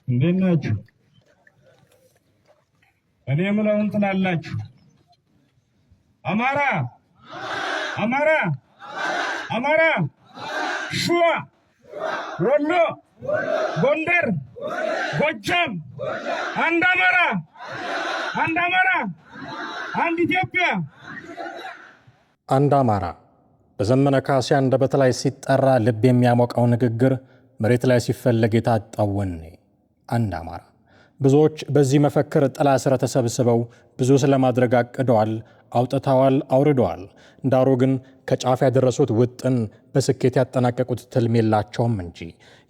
እንዴት ናችሁ? እኔ የምለውን ትላላችሁ። አማራ አማራ አማራ ሸዋ ወሎ ጎንደር ጎጃም አንድ አማራ አንድ ኢትዮጵያ። አንድ አማራ በዘመነ ካሴ አንደበት ላይ ሲጠራ ልብ የሚያሞቀው ንግግር መሬት ላይ ሲፈለግ የታጣው ወኔ። አንድ አማራ። ብዙዎች በዚህ መፈክር ጥላ ስር ተሰብስበው ብዙ ስለማድረግ አቅደዋል፣ አውጥተዋል፣ አውርደዋል። ዳሩ ግን ከጫፍ ያደረሱት ውጥን በስኬት ያጠናቀቁት ትልም የላቸውም እንጂ።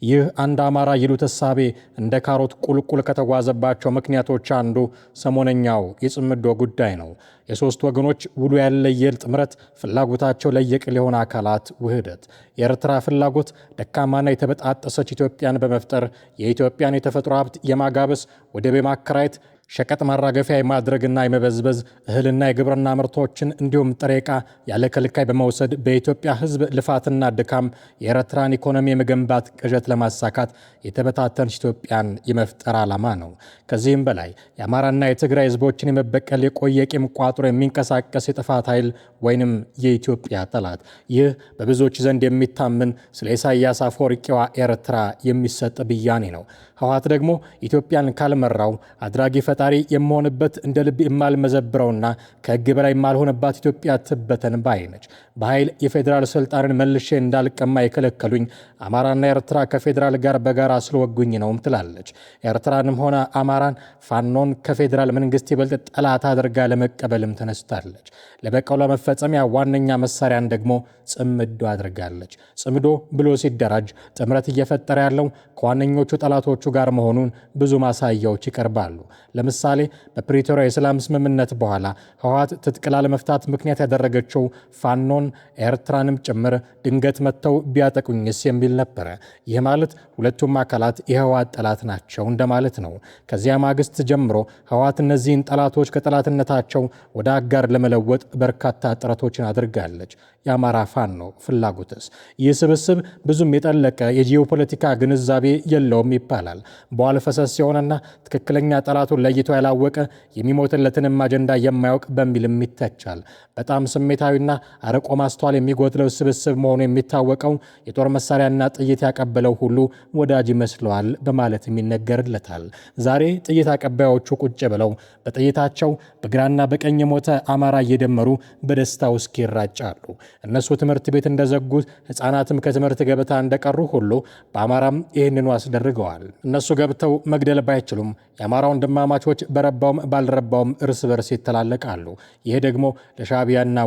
ይህ አንድ አማራ ይሉት እሳቤ እንደ ካሮት ቁልቁል ከተጓዘባቸው ምክንያቶች አንዱ ሰሞነኛው የጽምዶ ጉዳይ ነው። የሶስት ወገኖች ውሉ ያለየል ጥምረት፣ ፍላጎታቸው ለየቅል የሆነ አካላት ውህደት። የኤርትራ ፍላጎት ደካማና የተበጣጠሰች ኢትዮጵያን በመፍጠር የኢትዮጵያን የተፈጥሮ ሀብት የማጋበስ፣ ወደብ የማከራየት፣ ሸቀጥ ማራገፊያ የማድረግና የመበዝበዝ፣ እህልና የግብርና ምርቶችን እንዲሁም ጥሬ ዕቃ ያለ ከልካይ በመውሰድ በኢትዮጵያ ሕዝብ ልፋትና ድካም የኤርትራን ኢኮኖሚ የመገንባት ቅዠት ለማሳካት የተበታተነች ኢትዮጵያን የመፍጠር ዓላማ ነው። ከዚህም በላይ የአማራና የትግራይ ሕዝቦችን የመበቀል የቆየ ቂም ቋጥሮ የሚንቀሳቀስ የጥፋት ኃይል ወይንም የኢትዮጵያ ጠላት። ይህ በብዙዎች ዘንድ የሚታመን ስለ ኢሳያስ አፈወርቂዋ ኤርትራ የሚሰጥ ብያኔ ነው። ህወሓት ደግሞ ኢትዮጵያን ካልመራው አድራጊ ፈጣሪ የምሆንበት እንደ ልብ የማልመዘብረውና ከህግ በላይ የማልሆነባት ኢትዮጵያ ትበተን ባይ ነች። በኃይል የፌዴራል ስልጣንን መልሼ እንዳልቀማ የከለከሉኝ አማራና ኤርትራ ከፌዴራል ጋር በጋራ ስለወጉኝ ነውም ትላለች። ኤርትራንም ሆነ አማራን ፋኖን ከፌዴራል መንግስት ይበልጥ ጠላት አድርጋ ለመቀበልም ተነስታለች። ለበቀሏ መፈጸሚያ ዋነኛ መሳሪያን ደግሞ ጽምዶ አድርጋለች። ጽምዶ ብሎ ሲደራጅ ጥምረት እየፈጠረ ያለው ከዋነኞቹ ጠላቶቹ ጋር መሆኑን ብዙ ማሳያዎች ይቀርባሉ። ለምሳሌ በፕሪቶሪያ የሰላም ስምምነት በኋላ ህወሓት ትጥቅ ላለመፍታት ምክንያት ያደረገችው ፋኖን ኤርትራንም ጭምር ድንገት መጥተው ቢያጠቁኝስ የሚል ነበረ። ይህ ማለት ሁለቱም አካላት የህወሓት ጠላት ናቸው እንደማለት ነው። ከዚያ ማግስት ጀምሮ ህወሓት እነዚህን ጠላቶች ከጠላትነታቸው ወደ አጋር ለመለወጥ በርካታ ጥረቶችን አድርጋለች። የአማራ ፋኖ ፍላጎትስ? ይህ ስብስብ ብዙም የጠለቀ የጂኦፖለቲካ ግንዛቤ የለውም ይባላል። በኋላ ፈሰስ የሆነና ትክክለኛ ጠላቱን ለይቶ ያላወቀ የሚሞትለትንም አጀንዳ የማያውቅ በሚልም ይተቻል። በጣም ስሜታዊና አርቆ ማስተዋል የሚጎድለው ስብስብ መሆኑ የሚታወቀው የጦር መሳሪያና ጥይት ያቀበለው ሁሉ ወዳጅ ይመስለዋል በማለትም ይነገርለታል። ዛሬ ጥይት አቀባዮቹ ቁጭ ብለው በጥይታቸው በግራና በቀኝ የሞተ አማራ እየደመሩ በደስታ ውስኪ ይራጫሉ። እነሱ ትምህርት ቤት እንደዘጉት ሕፃናትም ከትምህርት ገበታ እንደቀሩ ሁሉ በአማራም ይህንኑ አስደርገዋል። እነሱ ገብተው መግደል ባይችሉም የአማራ ወንድማማቾች በረባውም ባልረባውም እርስ በርስ ይተላለቃሉ። ይህ ደግሞ ለሻዕቢያና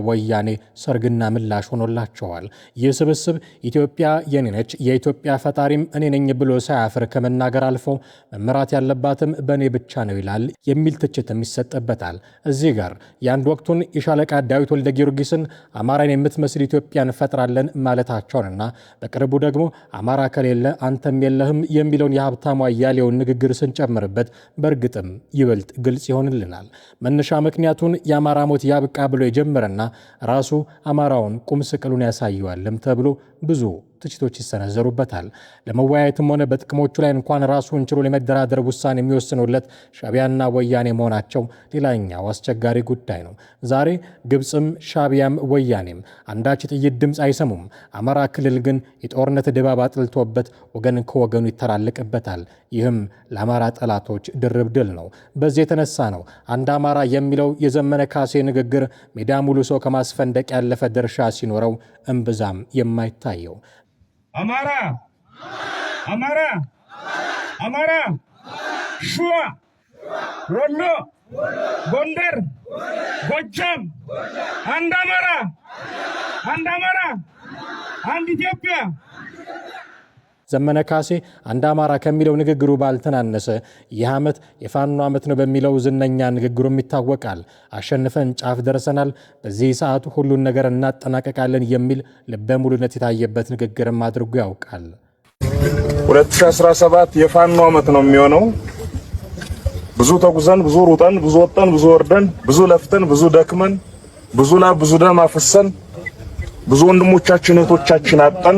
ወያኔ ሰርግና ምላሽ ሆኖላቸዋል። ይህ ስብስብ ኢትዮጵያ የኔ ነች፣ የኢትዮጵያ ፈጣሪም እኔ ነኝ ብሎ ሳያፍር ከመናገር አልፎ መመራት ያለባትም በእኔ ብቻ ነው ይላል የሚል ትችትም ይሰጥበታል። እዚህ ጋር የአንድ ወቅቱን የሻለቃ ዳዊት ወልደ ጊዮርጊስን አማራን የምትመስል ኢትዮጵያን ፈጥራለን ማለታቸውንና በቅርቡ ደግሞ አማራ ከሌለ አንተም የለህም የሚለውን የሀብታሙ አያሌውን ንግግር ስንጨምርበት በእርግጥም ይበልጥ ግልጽ ይሆንልናል። መነሻ ምክንያቱን የአማራ ሞት ያብቃ ብሎ የጀመረና ራሱ አማራውን ቁም ስቅሉን ያሳየዋልም ተብሎ ብዙ ትችቶች ይሰነዘሩበታል። ለመወያየትም ሆነ በጥቅሞቹ ላይ እንኳን ራሱን ችሎ ለመደራደር ውሳኔ የሚወስኑለት ሻዕቢያና ወያኔ መሆናቸው ሌላኛው አስቸጋሪ ጉዳይ ነው። ዛሬ ግብፅም ሻዕቢያም ወያኔም አንዳች ጥይት ድምፅ አይሰሙም። አማራ ክልል ግን የጦርነት ድባብ አጥልቶበት ወገን ከወገኑ ይተላለቅበታል። ይህም ለአማራ ጠላቶች ድርብ ድል ነው። በዚህ የተነሳ ነው አንድ አማራ የሚለው የዘመነ ካሴ ንግግር ሜዳ ሙሉ ሰው ከማስፈንደቅ ያለፈ ድርሻ ሲኖረው እምብዛም የማይታየው። አማራ አማራ አማራ ሸዋ ወሎ ጎንደር ጎጃም አንድ አማራ አንድ ኢትዮጵያ። ዘመነ ካሴ አንድ አማራ ከሚለው ንግግሩ ባልተናነሰ ይህ ዓመት የፋኖ ዓመት ነው በሚለው ዝነኛ ንግግሩም ይታወቃል። አሸንፈን ጫፍ ደርሰናል፣ በዚህ ሰዓት ሁሉን ነገር እናጠናቀቃለን የሚል ልበ ሙሉነት የታየበት ንግግርም አድርጎ ያውቃል። 2017 የፋኖ ዓመት ነው የሚሆነው። ብዙ ተጉዘን፣ ብዙ ሩጠን፣ ብዙ ወጣን፣ ብዙ ወርደን፣ ብዙ ለፍተን፣ ብዙ ደክመን፣ ብዙ ላብ ብዙ ደም አፍሰን፣ ብዙ ወንድሞቻችን እህቶቻችን አጠን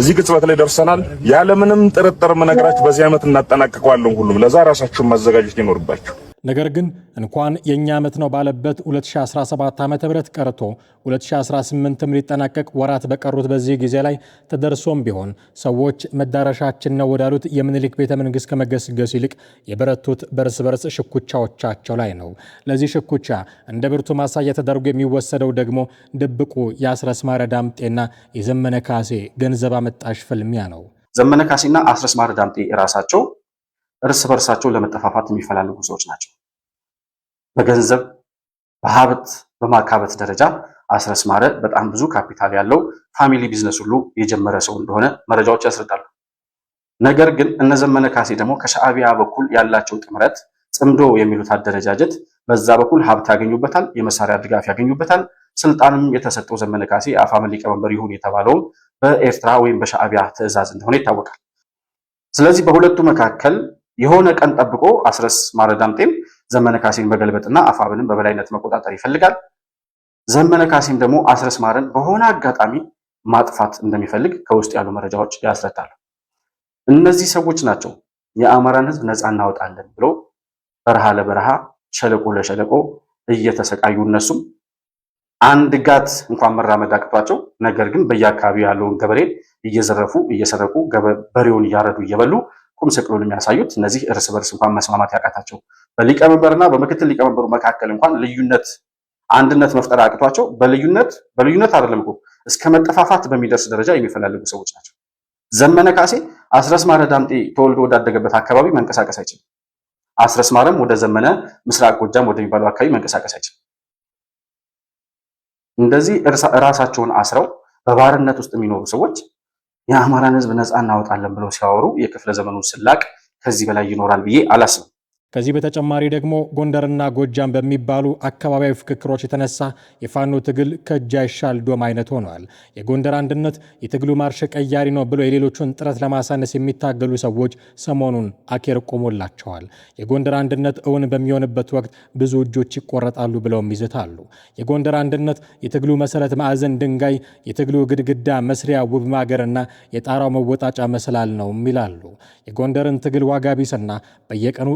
እዚህ ቅጽበት ላይ ደርሰናል። ያለምንም ጥርጥር መነግራችሁ በዚህ ዓመት እናጠናቅቀዋለን። ሁሉም ለዛ ራሳችሁን ማዘጋጀት ይኖርባችሁ። ነገር ግን እንኳን የኛ ዓመት ነው ባለበት 2017 ዓ.ም ቀርቶ 2018ም ሊጠናቀቅ ወራት በቀሩት በዚህ ጊዜ ላይ ተደርሶም ቢሆን ሰዎች መዳረሻችን ነው ወዳሉት የምኒልክ ቤተ መንግስት ከመገስገስ ይልቅ የበረቱት በርስ በርስ ሽኩቻዎቻቸው ላይ ነው። ለዚህ ሽኩቻ እንደ ብርቱ ማሳያ ተደርጎ የሚወሰደው ደግሞ ድብቁ የአስረስ ማረ ዳምጤና የዘመነ ካሴ ገንዘብ አመጣሽ ፍልሚያ ነው። ዘመነ ካሴና አስረስ ማረ ዳምጤ ራሳቸው እርስ በርሳቸው ለመጠፋፋት የሚፈላለጉ ሰዎች ናቸው። በገንዘብ በሀብት በማካበት ደረጃ አስረስ ማረ በጣም ብዙ ካፒታል ያለው ፋሚሊ ቢዝነስ ሁሉ የጀመረ ሰው እንደሆነ መረጃዎች ያስረዳሉ። ነገር ግን እነ ዘመነ ካሴ ደግሞ ከሻዕቢያ በኩል ያላቸው ጥምረት ጽምዶ የሚሉት አደረጃጀት በዛ በኩል ሀብት ያገኙበታል፣ የመሳሪያ ድጋፍ ያገኙበታል። ስልጣንም የተሰጠው ዘመነ ካሴ የአፋምን ሊቀመንበር ይሁን የተባለውም በኤርትራ ወይም በሻዕቢያ ትዕዛዝ እንደሆነ ይታወቃል። ስለዚህ በሁለቱ መካከል የሆነ ቀን ጠብቆ አስረስ ማረ ዳምጤም ዘመነ ካሴን መገልበጥና አፋብንም በበላይነት መቆጣጠር ይፈልጋል። ዘመነ ካሴም ደግሞ አስረስ ማረን በሆነ አጋጣሚ ማጥፋት እንደሚፈልግ ከውስጥ ያሉ መረጃዎች ያስረዳሉ። እነዚህ ሰዎች ናቸው የአማራን ሕዝብ ነፃ እናወጣለን ብሎ በረሃ ለበረሃ ሸለቆ ለሸለቆ እየተሰቃዩ እነሱም አንድ ጋት እንኳን መራመድ አቅቷቸው፣ ነገር ግን በየአካባቢው ያለውን ገበሬ እየዘረፉ እየሰረቁ በሬውን እያረዱ እየበሉ ቁም ስቅሉን የሚያሳዩት እነዚህ እርስ በርስ እንኳን መስማማት ያቃታቸው በሊቀመንበርና በምክትል ሊቀመንበሩ መካከል እንኳን ልዩነት አንድነት መፍጠር አቅቷቸው በልዩነት አይደለም እኮ እስከ መጠፋፋት በሚደርስ ደረጃ የሚፈላለጉ ሰዎች ናቸው። ዘመነ ካሴ አስረስ ማረ ዳምጤ ተወልዶ ወዳደገበት አካባቢ መንቀሳቀስ አይችልም። አስረስ ማረም ወደ ዘመነ ምስራቅ ጎጃም ወደሚባለው አካባቢ መንቀሳቀስ አይችልም። እንደዚህ ራሳቸውን አስረው በባርነት ውስጥ የሚኖሩ ሰዎች የአማራን ሕዝብ ነፃ እናወጣለን ብለው ሲያወሩ የክፍለ ዘመኑ ስላቅ ከዚህ በላይ ይኖራል ብዬ አላስብም። ከዚህ በተጨማሪ ደግሞ ጎንደርና ጎጃም በሚባሉ አካባቢያዊ ፍክክሮች የተነሳ የፋኖ ትግል ከእጅ አይሻል ዶም አይነት ሆኗል። የጎንደር አንድነት የትግሉ ማርሽ ቀያሪ ነው ብሎ የሌሎቹን ጥረት ለማሳነስ የሚታገሉ ሰዎች ሰሞኑን አኬር ቆሞላቸዋል። የጎንደር አንድነት እውን በሚሆንበት ወቅት ብዙ እጆች ይቆረጣሉ ብለውም ይዝታሉ። የጎንደር አንድነት የትግሉ መሰረት ማዕዘን ድንጋይ፣ የትግሉ ግድግዳ መስሪያ ውብ ማገርና የጣራው መወጣጫ መሰላል ነው ይላሉ። የጎንደርን ትግል ዋጋ ቢስና በየቀኑ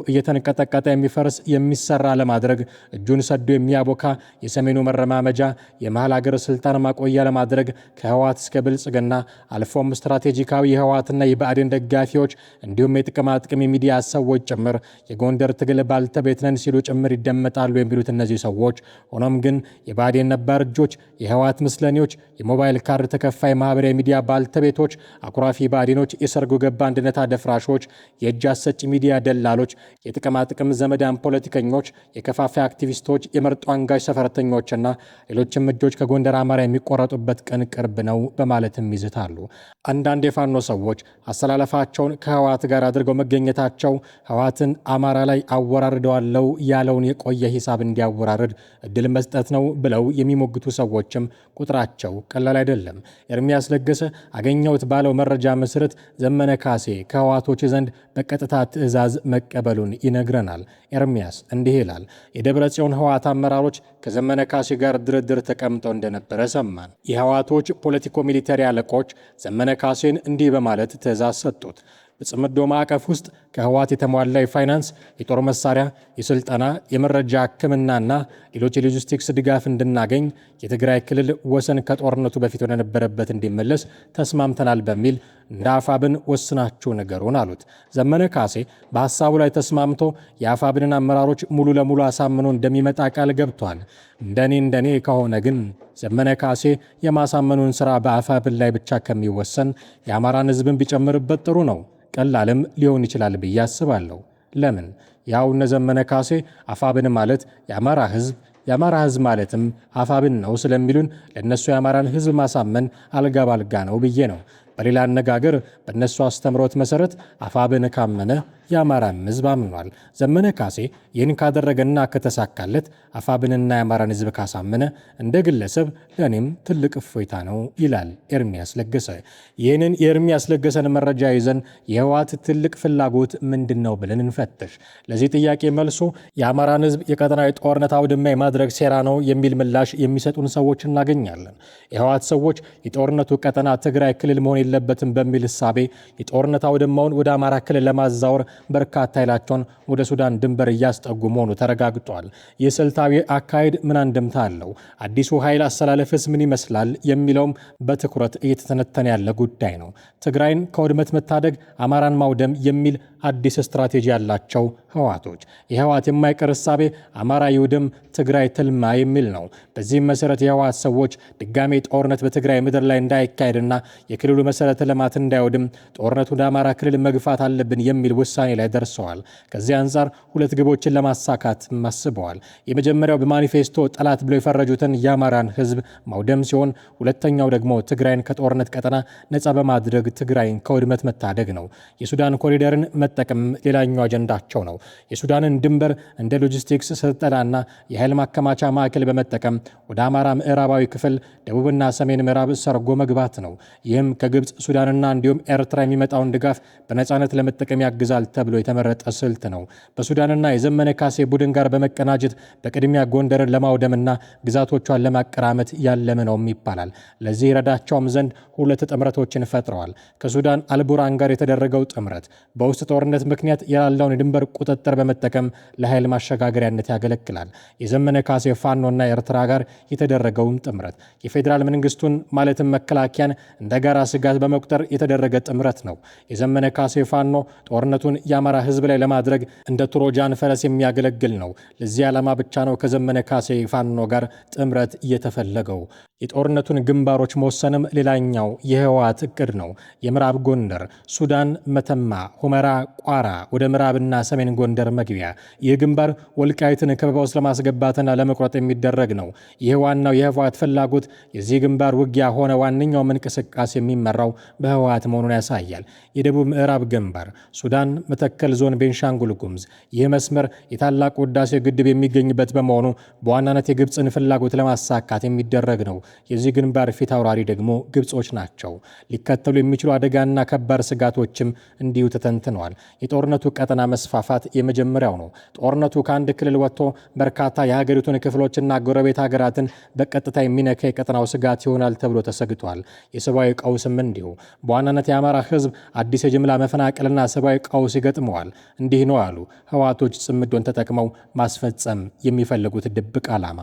ቀጠቀጠ የሚፈርስ የሚሰራ ለማድረግ እጁን ሰዶ የሚያቦካ የሰሜኑ መረማመጃ የመሃል ሀገር ስልጣን ማቆያ ለማድረግ ከህወሓት እስከ ብልጽግና አልፎም ስትራቴጂካዊ የህወሓትና የብአዴን ደጋፊዎች እንዲሁም የጥቅማ ጥቅም የሚዲያ ሰዎች ጭምር የጎንደር ትግል ባልተቤት ነን ሲሉ ጭምር ይደመጣሉ የሚሉት እነዚህ ሰዎች፣ ሆኖም ግን የብአዴን ነባር እጆች፣ የህወሓት ምስለኔዎች፣ የሞባይል ካርድ ተከፋይ ማህበራዊ ሚዲያ ባልተቤቶች፣ አኩራፊ ብአዴኖች፣ የሰርጎ ገባ አንድነት አደፍራሾች፣ የእጅ አሰጭ ሚዲያ ደላሎች፣ የጥቅማ ጥቅም ዘመዳን ፖለቲከኞች፣ የከፋፋይ አክቲቪስቶች፣ የመርጦ አንጋጅ ሰፈርተኞችና ሌሎችም እጆች ከጎንደር አማራ የሚቆረጡበት ቀን ቅርብ ነው በማለትም ይዝታሉ። አንዳንድ የፋኖ ሰዎች አሰላለፋቸውን ከህወሓት ጋር አድርገው መገኘታቸው ህወሓትን አማራ ላይ አወራርደዋለው ያለውን የቆየ ሂሳብ እንዲያወራርድ እድል መስጠት ነው ብለው የሚሞግቱ ሰዎችም ቁጥራቸው ቀላል አይደለም። ኤርሚያስ ለገሰ አገኘሁት ባለው መረጃ መሰረት ዘመነ ካሴ ከህወሓቶች ዘንድ በቀጥታ ትዕዛዝ መቀበሉን ይነግረናል። ኤርሚያስ እንዲህ ይላል። የደብረ ጽዮን ህወሓት አመራሮች ከዘመነ ካሴ ጋር ድርድር ተቀምጠው እንደነበረ ሰማን። የህወሓቶች ፖለቲኮ ሚሊተሪ አለቆች ዘመነ ካሴን እንዲህ በማለት ትዕዛዝ ሰጡት። በጽምዶ ማዕቀፍ ውስጥ ከህወሓት የተሟላ የፋይናንስ፣ የጦር መሳሪያ፣ የስልጠና፣ የመረጃ ሕክምናና ሌሎች የሎጂስቲክስ ድጋፍ እንድናገኝ የትግራይ ክልል ወሰን ከጦርነቱ በፊት ወደነበረበት እንዲመለስ ተስማምተናል በሚል እንደ አፋብን ወስናችሁ ነገሩን አሉት። ዘመነ ካሴ በሐሳቡ ላይ ተስማምቶ የአፋብንን አመራሮች ሙሉ ለሙሉ አሳምኖ እንደሚመጣ ቃል ገብቷል። እንደኔ ከሆነ ግን ዘመነ ካሴ የማሳመኑን ሥራ በአፋብን ላይ ብቻ ከሚወሰን የአማራን ሕዝብን ቢጨምርበት ጥሩ ነው። ቀላልም ሊሆን ይችላል ብዬ አስባለሁ። ለምን? ያው እነ ዘመነ ካሴ አፋብን ማለት የአማራ ሕዝብ ማለትም አፋብን ነው ስለሚሉን ለነሱ የአማራን ሕዝብ ማሳመን አልጋ ባልጋ ነው ብዬ ነው። በሌላ አነጋገር በእነሱ አስተምሮት መሰረት አፋብን ካመነ የአማራን ሕዝብ አምኗል። ዘመነ ካሴ ይህን ካደረገና ከተሳካለት አፋብንና የአማራን ሕዝብ ካሳመነ እንደ ግለሰብ ለእኔም ትልቅ እፎይታ ነው ይላል ኤርሚያስ ለገሰ። ይህንን የኤርሚያስ ለገሰን መረጃ ይዘን የህወሓት ትልቅ ፍላጎት ምንድን ነው ብለን እንፈትሽ። ለዚህ ጥያቄ መልሶ የአማራን ሕዝብ የቀጠናዊ ጦርነት አውድማ የማድረግ ሴራ ነው የሚል ምላሽ የሚሰጡን ሰዎች እናገኛለን። የህወሓት ሰዎች የጦርነቱ ቀጠና ትግራይ ክልል መሆን የለበትም በሚል እሳቤ የጦርነት አውድማውን ወደ አማራ ክልል ለማዛወር በርካታ ኃይላቸውን ወደ ሱዳን ድንበር እያስጠጉ መሆኑ ተረጋግጧል። ይህ ስልታዊ አካሄድ ምን አንድምታ አለው? አዲሱ ኃይል አሰላለፍስ ምን ይመስላል? የሚለውም በትኩረት እየተተነተነ ያለ ጉዳይ ነው። ትግራይን ከውድመት መታደግ፣ አማራን ማውደም የሚል አዲስ ስትራቴጂ ያላቸው ህወሓቶች የህወሓት የማይቀር እሳቤ አማራ ይውድም ትግራይ ትልማ የሚል ነው። በዚህም መሰረት የህወሓት ሰዎች ድጋሜ ጦርነት በትግራይ ምድር ላይ እንዳይካሄድና የክልሉ መሰረተ ልማት እንዳይወድም ጦርነቱ ወደ አማራ ክልል መግፋት አለብን የሚል ውሳኔ ላይ ደርሰዋል። ከዚህ አንጻር ሁለት ግቦችን ለማሳካት አስበዋል። የመጀመሪያው በማኒፌስቶ ጠላት ብለው የፈረጁትን የአማራን ህዝብ ማውደም ሲሆን፣ ሁለተኛው ደግሞ ትግራይን ከጦርነት ቀጠና ነፃ በማድረግ ትግራይን ከውድመት መታደግ ነው። የሱዳን ኮሪደርን መጠቀም ሌላኛው አጀንዳቸው ነው። የሱዳንን ድንበር እንደ ሎጂስቲክስ ስልጠናና የኃይል ማከማቻ ማዕከል በመጠቀም ወደ አማራ ምዕራባዊ ክፍል፣ ደቡብና ሰሜን ምዕራብ ሰርጎ መግባት ነው። ይህም ከግብፅ ሱዳንና እንዲሁም ኤርትራ የሚመጣውን ድጋፍ በነፃነት ለመጠቀም ያግዛል ተብሎ የተመረጠ ስልት ነው። በሱዳንና የዘመነ ካሴ ቡድን ጋር በመቀናጀት በቅድሚያ ጎንደርን ለማውደምና ግዛቶቿን ለማቀራመት ያለመ ነውም ይባላል። ለዚህ ረዳቸውም ዘንድ ሁለት ጥምረቶችን ፈጥረዋል። ከሱዳን አልቡራን ጋር የተደረገው ጥምረት በውስጥ ጦርነት ምክንያት ያለውን የድንበር ቁጥጥር በመጠቀም ለኃይል ማሸጋገሪያነት ያገለግላል። የዘመነ ካሴ ፋኖና ኤርትራ ጋር የተደረገውም ጥምረት የፌዴራል መንግስቱን ማለትም መከላከያን እንደ ጋራ ስጋት በመቁጠር የተደረገ ጥምረት ነው። የዘመነ ካሴ ፋኖ ጦርነቱን የአማራ ህዝብ ላይ ለማድረግ እንደ ትሮጃን ፈረስ የሚያገለግል ነው። ለዚህ ዓላማ ብቻ ነው ከዘመነ ካሴ ፋኖ ጋር ጥምረት እየተፈለገው። የጦርነቱን ግንባሮች መወሰንም ሌላኛው የህወሓት እቅድ ነው። የምዕራብ ጎንደር፣ ሱዳን፣ መተማ፣ ሁመራ፣ ቋራ ወደ ምዕራብና ሰሜን ጎንደር መግቢያ። ይህ ግንባር ወልቃይትን ከበባ ውስጥ ለማስገባትና ለመቁረጥ የሚደረግ ነው። ይህ ዋናው የህወሓት ፍላጎት። የዚህ ግንባር ውጊያ ሆነ ዋነኛውም እንቅስቃሴ የሚመራው በህወሓት መሆኑን ያሳያል። የደቡብ ምዕራብ ግንባር ሱዳን፣ መተከል ዞን፣ ቤንሻንጉል ጉሙዝ። ይህ መስመር የታላቁ ህዳሴ ግድብ የሚገኝበት በመሆኑ በዋናነት የግብፅን ፍላጎት ለማሳካት የሚደረግ ነው። የዚህ ግንባር ፊት አውራሪ ደግሞ ግብጾች ናቸው። ሊከተሉ የሚችሉ አደጋና ከባድ ስጋቶችም እንዲሁ ተተንትነዋል። የጦርነቱ ቀጠና መስፋፋት የመጀመሪያው ነው። ጦርነቱ ከአንድ ክልል ወጥቶ በርካታ የሀገሪቱን ክፍሎችና ጎረቤት ሀገራትን በቀጥታ የሚነካ የቀጠናው ስጋት ይሆናል ተብሎ ተሰግቷል። የሰብአዊ ቀውስም እንዲሁ። በዋናነት የአማራ ህዝብ አዲስ የጅምላ መፈናቀልና ሰብአዊ ቀውስ ይገጥመዋል። እንዲህ ነው አሉ ህወሓቶች ጽምዶን ተጠቅመው ማስፈጸም የሚፈልጉት ድብቅ ዓላማ።